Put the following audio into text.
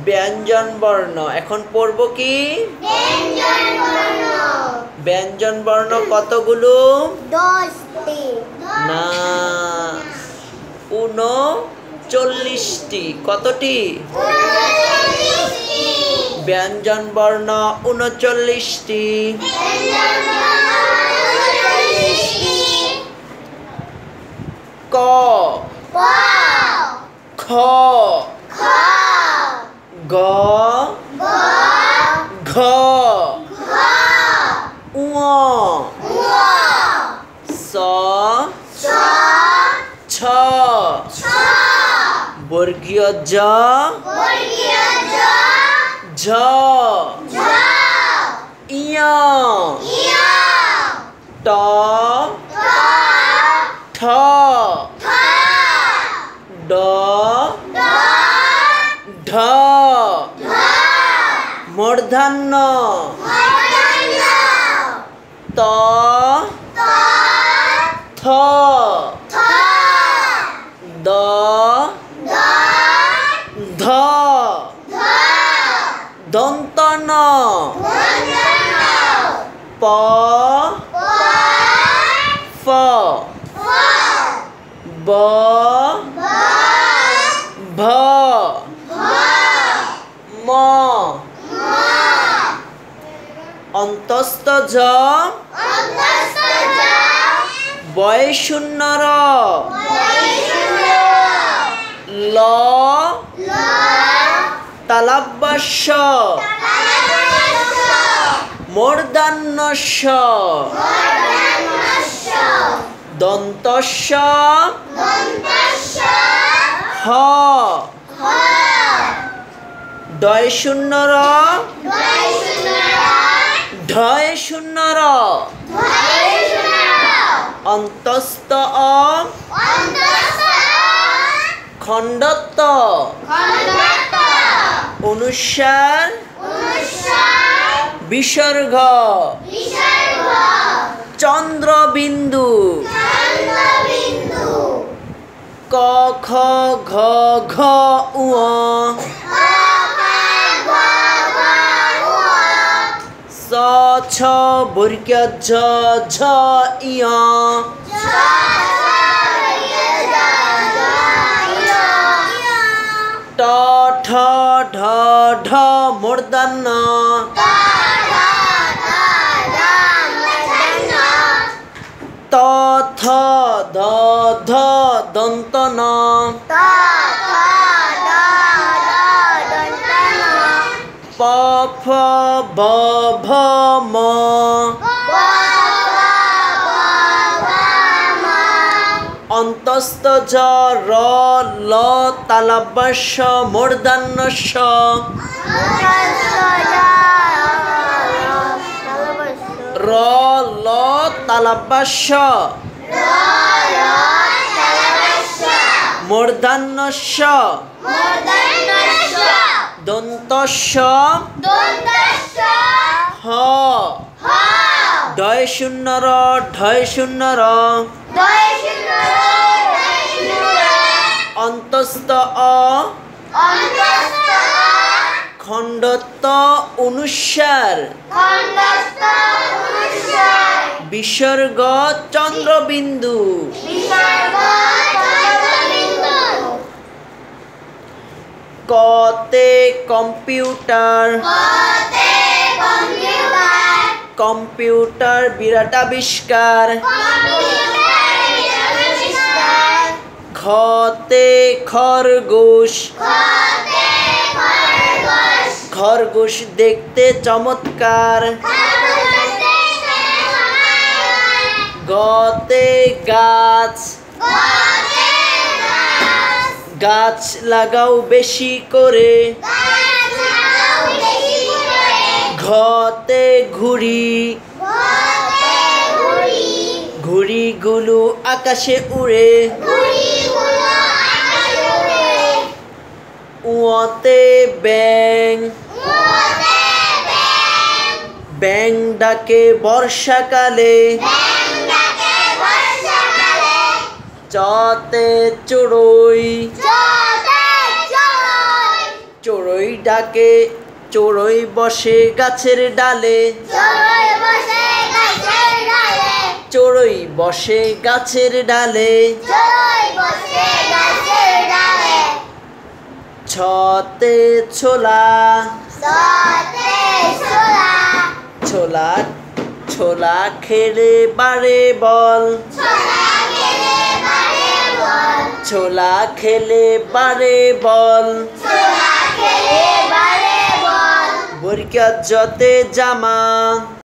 ব্যঞ্জন বর্ণ। এখন পড়ব কি? ব্যঞ্জন বর্ণ কতগুলো? 10টি। না, 39টি। কতটি? 39টি। ব্যঞ্জন বর্ণ 39টি। ক, খ, গ, ঘ, ঙ, স, ছ, বর্গীয় জ, ঝ, ইয়, ট, ঠ, ড, ঢ, মূর্ধন্য ত, থ, দ, ধ, দন্ত ন, প, ফ, ব, ভ, ম, অন্তস্থ ঝ, বয় শূন্য র, ল, তালব্য মূর্ধন্য ষ, দন্ত স, হ, ডয় শূন্য র, ঢয় শূন্য র, অন্তস্থ অ, খণ্ডত্ব, অনুস্বার, বিসর্গ, চন্দ্রবিন্দু, ক, খ, ঘ, ঘ, ঙ, স, ছ, বর্গীয় ঝ, ঝ, ইয়, ট, ঠ, ঢ, ঢ, মূর্ধন্য ত, থ, দ, ধ, দন্ত ন, প, ফ, ব, ভ, ম, অন্তস্থ জ, র, ল, তালব্য শ, মূর্ধন্য ষ, র, ল, তালব্য শ, মূর্ধন্য ষ, দন্ত স, হ, ঢয় শূন্য র, ঢয় শূন্য র, অন্তস্থ অ, খণ্ডত্ব, অনুস্বার, বিসর্গ, চন্দ্রবিন্দু, কতে কম্পিউটার, কম্পিউটার বিরাট আবিষ্কার, খতে খরগোশ, খরগোশ দেখতে চমৎকার, গতে গাছ, গাছ লাগাও বেশি করে, ঘতে ঘুড়ি, ঘুড়িগুলো আকাশে উড়ে, উঁতে ব্যাঙ, ব্যাঙ ডাকে বর্ষাকালে, চতে চড়ুই, চড়ুই ডাকে চড়ুই বসে গাছের ডালে চড়ুই বসে গাছের ডালে ছতে ছোলা ছোলা ছোলা খেলে বারে বল ছোলা খেলে বারে বল বরকত যতে জামা